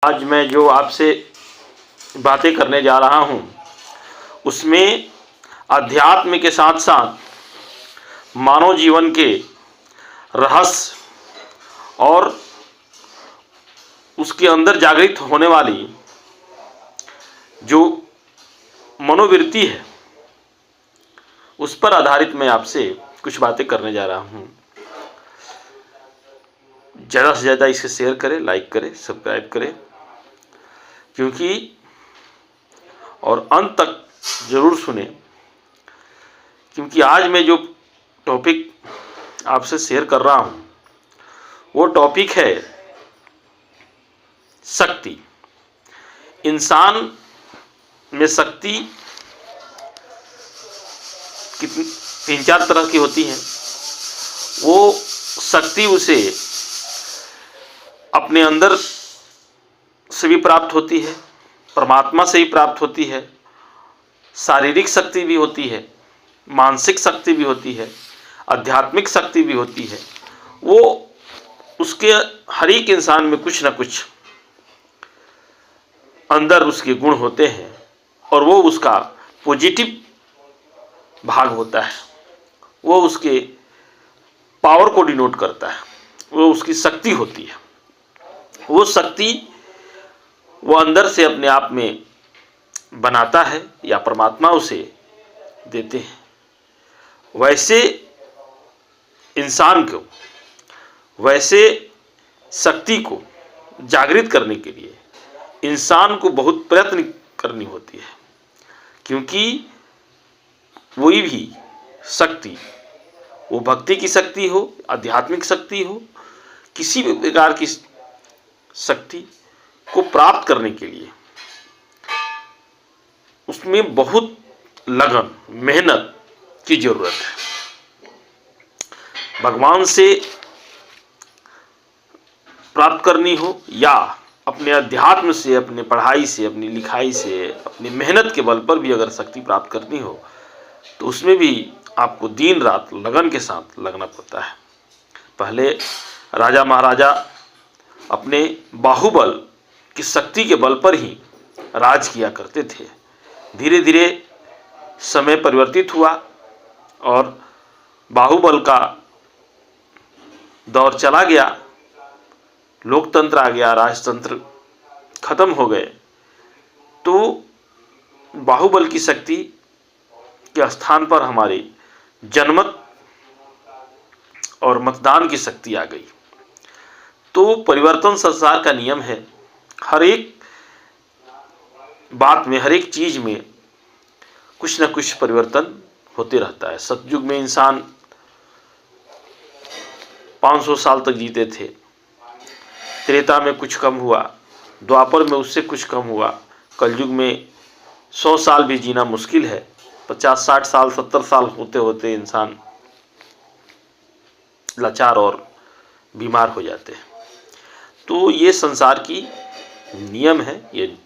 आज मैं जो आपसे बातें करने जा रहा हूँ उसमें अध्यात्म के साथ साथ मानव जीवन के रहस्य और उसके अंदर जागृत होने वाली जो मनोवृत्ति है उस पर आधारित मैं आपसे कुछ बातें करने जा रहा हूँ। ज़्यादा से ज़्यादा इसे शेयर करें, लाइक करें, सब्सक्राइब करें, क्योंकि और अंत तक ज़रूर सुने, क्योंकि आज मैं जो टॉपिक आपसे शेयर कर रहा हूँ वो टॉपिक है शक्ति। इंसान में शक्ति कितनी 3-4 तरह की होती हैं। वो शक्ति उसे अपने अंदर से भी प्राप्त होती है, परमात्मा से ही प्राप्त होती है, शारीरिक शक्ति भी होती है, मानसिक शक्ति भी होती है, आध्यात्मिक शक्ति भी होती है। वो उसके हर एक इंसान में कुछ ना कुछ अंदर उसके गुण होते हैं और वो उसका पॉजिटिव भाग होता है। वो उसके पावर को डिनोट करता है, वो उसकी शक्ति होती है। वो शक्ति वो अंदर से अपने आप में बनाता है या परमात्मा उसे देते हैं। वैसे इंसान को, वैसे शक्ति को जागृत करने के लिए इंसान को बहुत प्रयत्न करनी होती है, क्योंकि कोई भी शक्ति, वो भक्ति की शक्ति हो, आध्यात्मिक शक्ति हो, किसी भी प्रकार की शक्ति को प्राप्त करने के लिए उसमें बहुत लगन, मेहनत की जरूरत है। भगवान से प्राप्त करनी हो या अपने अध्यात्म से, अपने पढ़ाई से, अपनी लिखाई से, अपनी मेहनत के बल पर भी अगर शक्ति प्राप्त करनी हो तो उसमें भी आपको दिन रात लगन के साथ लगना पड़ता है। पहले राजा महाराजा अपने बाहुबल की शक्ति के बल पर ही राज किया करते थे। धीरे धीरे समय परिवर्तित हुआ और बाहुबल का दौर चला गया, लोकतंत्र आ गया, राजतंत्र खत्म हो गए। तो बाहुबल की शक्ति के स्थान पर हमारी जनमत और मतदान की शक्ति आ गई। तो परिवर्तन संसार का नियम है। हर एक बात में, हर एक चीज में कुछ न कुछ परिवर्तन होते रहता है। सतयुग में इंसान 500 साल तक जीते थे, त्रेता में कुछ कम हुआ, द्वापर में उससे कुछ कम हुआ, कलयुग में 100 साल भी जीना मुश्किल है। 50-60 साल, 70 साल होते होते इंसान लाचार और बीमार हो जाते हैं। तो ये संसार की नियम है ये,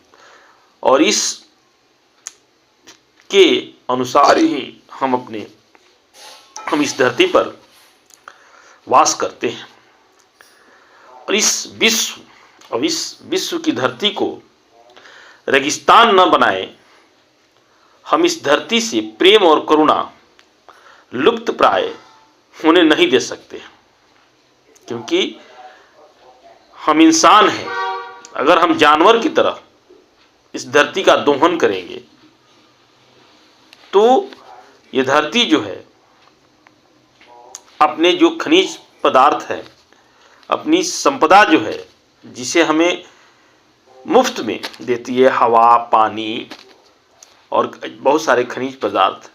और इस के अनुसार ही हम इस धरती पर वास करते हैं। और इस विश्व की धरती को रेगिस्तान न बनाए, हम इस धरती से प्रेम और करुणा लुप्त प्राय होने नहीं दे सकते, क्योंकि हम इंसान हैं। अगर हम जानवर की तरह इस धरती का दोहन करेंगे तो ये धरती जो है अपने जो खनिज पदार्थ है, अपनी संपदा जो है, जिसे हमें मुफ्त में देती है, हवा, पानी और बहुत सारे खनिज पदार्थ,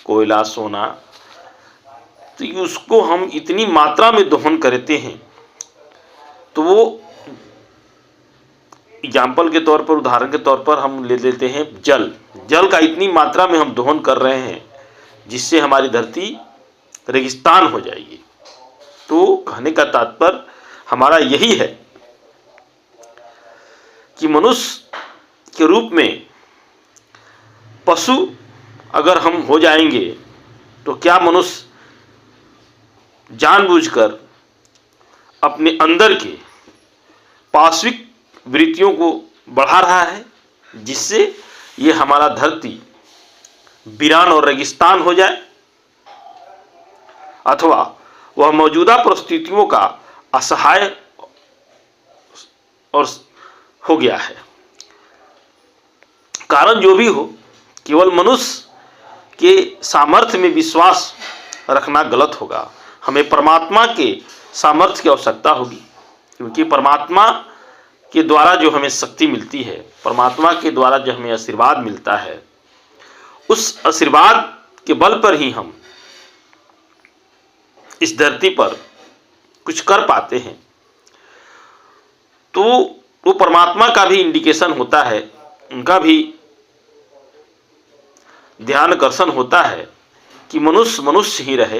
कोयला, सोना, तो उसको हम इतनी मात्रा में दोहन करते हैं। तो वो एग्जाम्पल के तौर पर, उदाहरण के तौर पर हम ले लेते हैं जल का इतनी मात्रा में हम दोहन कर रहे हैं जिससे हमारी धरती रेगिस्तान हो जाएगी। तो कहने का तात्पर्य हमारा यही है कि मनुष्य के रूप में पशु अगर हम हो जाएंगे तो क्या मनुष्य जानबूझकर अपने अंदर के पाश्विक वृत्तियों को बढ़ा रहा है, जिससे ये हमारा धरती वीरान और रेगिस्तान हो जाए, अथवा वह मौजूदा परिस्थितियों का असहाय और हो गया है। कारण जो भी हो, केवल मनुष्य के सामर्थ्य में विश्वास रखना गलत होगा। हमें परमात्मा के सामर्थ्य की आवश्यकता होगी, क्योंकि परमात्मा के द्वारा जो हमें शक्ति मिलती है, परमात्मा के द्वारा जो हमें आशीर्वाद मिलता है, उस आशीर्वाद के बल पर ही हम इस धरती पर कुछ कर पाते हैं। तो वो परमात्मा का भी इंडिकेशन होता है, उनका भी ध्यान आकर्षण होता है कि मनुष्य मनुष्य ही रहे,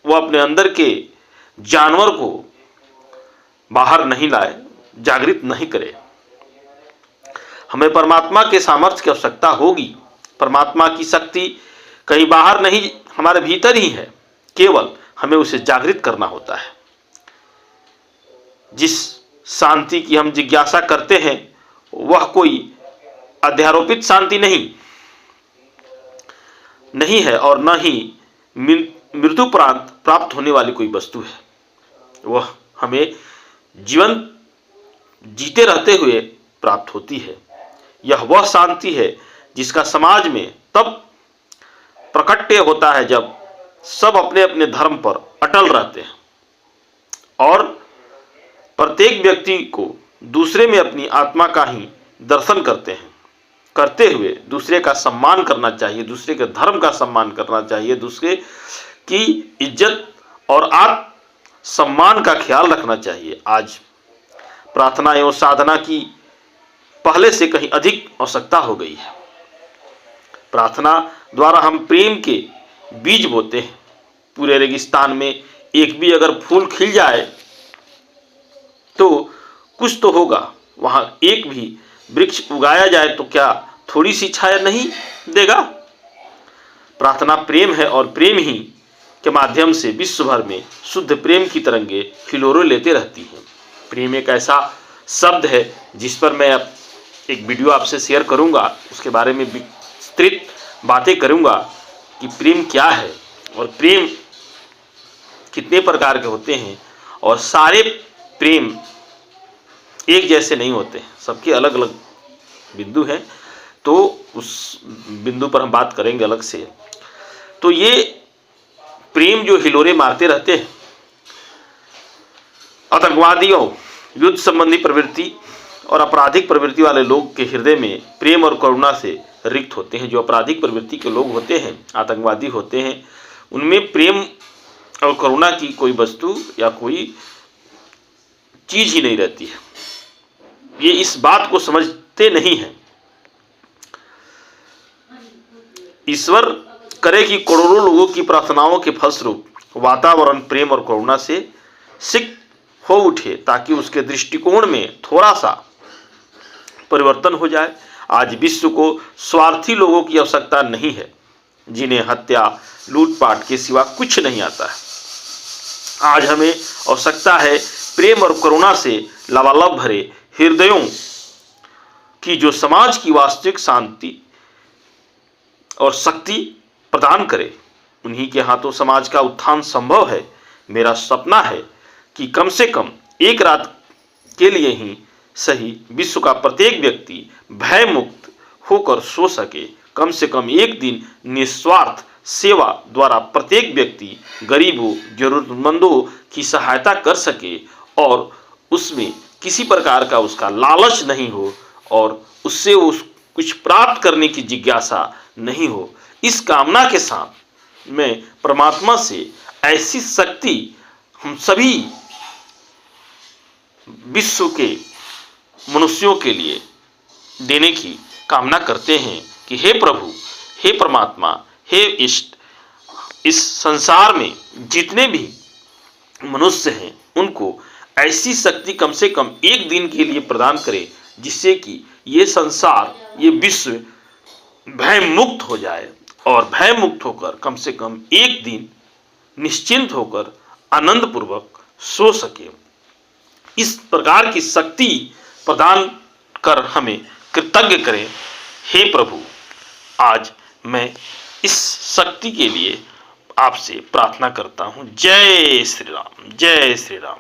वो अपने अंदर के जानवर को बाहर नहीं लाए, जागृत नहीं करे। हमें परमात्मा के सामर्थ्य की आवश्यकता होगी। परमात्मा की शक्ति कहीं बाहर नहीं, हमारे भीतर ही है, केवल हमें उसे जागृत करना होता है। जिस शांति की हम जिज्ञासा करते हैं, वह कोई अध्यारोपित शांति नहीं है और न ही मृत्यु प्राप्त होने वाली कोई वस्तु है। वह हमें जीवन जीते रहते हुए प्राप्त होती है। यह वह शांति है जिसका समाज में तब प्रकट्य होता है जब सब अपने अपने धर्म पर अटल रहते हैं और प्रत्येक व्यक्ति को दूसरे में अपनी आत्मा का ही दर्शन करते हैं। करते हुए दूसरे का सम्मान करना चाहिए, दूसरे के धर्म का सम्मान करना चाहिए, दूसरे की इज्जत और आत्म सम्मान का ख्याल रखना चाहिए। आज प्रार्थना एवं साधना की पहले से कहीं अधिक आवश्यकता हो गई है। प्रार्थना द्वारा हम प्रेम के बीज बोते हैं। पूरे रेगिस्तान में एक भी अगर फूल खिल जाए तो कुछ तो होगा, वहां एक भी वृक्ष उगाया जाए तो क्या थोड़ी सी छाया नहीं देगा? प्रार्थना प्रेम है और प्रेम ही के माध्यम से विश्व भर में शुद्ध प्रेम की तरंगे हिलोरे लेते रहती हैं। प्रेम एक ऐसा शब्द है जिस पर मैं अब एक वीडियो आपसे शेयर करूंगा, उसके बारे में विस्तृत बातें करूंगा कि प्रेम क्या है और प्रेम कितने प्रकार के होते हैं, और सारे प्रेम एक जैसे नहीं होते, सबके अलग अलग बिंदु हैं। तो उस बिंदु पर हम बात करेंगे अलग से। तो ये प्रेम जो हिलोरे मारते रहते हैं, आतंकवादियों, युद्ध संबंधी प्रवृत्ति और आपराधिक प्रवृत्ति वाले लोग के हृदय में प्रेम और करुणा से रिक्त होते हैं। जो आपराधिक प्रवृत्ति के लोग होते हैं, आतंकवादी होते हैं, उनमें प्रेम और करुणा की कोई वस्तु या कोई चीज ही नहीं रहती है। ये इस बात को समझते नहीं हैं। ईश्वर करे कि करोड़ों लोगों की प्रार्थनाओं के फलस्वरूप वातावरण प्रेम और करुणा से सिक्त हो उठे, ताकि उसके दृष्टिकोण में थोड़ा सा परिवर्तन हो जाए। आज विश्व को स्वार्थी लोगों की आवश्यकता नहीं है, जिन्हें हत्या लूटपाट के सिवा कुछ नहीं आता है। आज हमें आवश्यकता है प्रेम और करुणा से लबालब भरे हृदयों की, जो समाज की वास्तविक शांति और शक्ति प्रदान करे। उन्हीं के हाथों समाज का उत्थान संभव है। मेरा सपना है कि कम से कम एक रात के लिए ही सही विश्व का प्रत्येक व्यक्ति भय मुक्त होकर सो सके। कम से कम एक दिन निस्वार्थ सेवा द्वारा प्रत्येक व्यक्ति गरीबों, जरूरतमंदों की सहायता कर सके और उसमें किसी प्रकार का उसका लालच नहीं हो और उससे उस कुछ प्राप्त करने की जिज्ञासा नहीं हो। इस कामना के साथ मैं परमात्मा से ऐसी शक्ति हम सभी विश्व के मनुष्यों के लिए देने की कामना करते हैं कि हे प्रभु, हे परमात्मा, हे इष्ट, इस संसार में जितने भी मनुष्य हैं उनको ऐसी शक्ति कम से कम एक दिन के लिए प्रदान करे, जिससे कि ये संसार, ये विश्व भय मुक्त हो जाए और भय मुक्त होकर कम से कम एक दिन निश्चिंत होकर आनंद पूर्वक सो सके। इस प्रकार की शक्ति प्रदान कर हमें कृतज्ञ करें। हे प्रभु, आज मैं इस शक्ति के लिए आपसे प्रार्थना करता हूँ। जय श्री राम, जय श्री राम।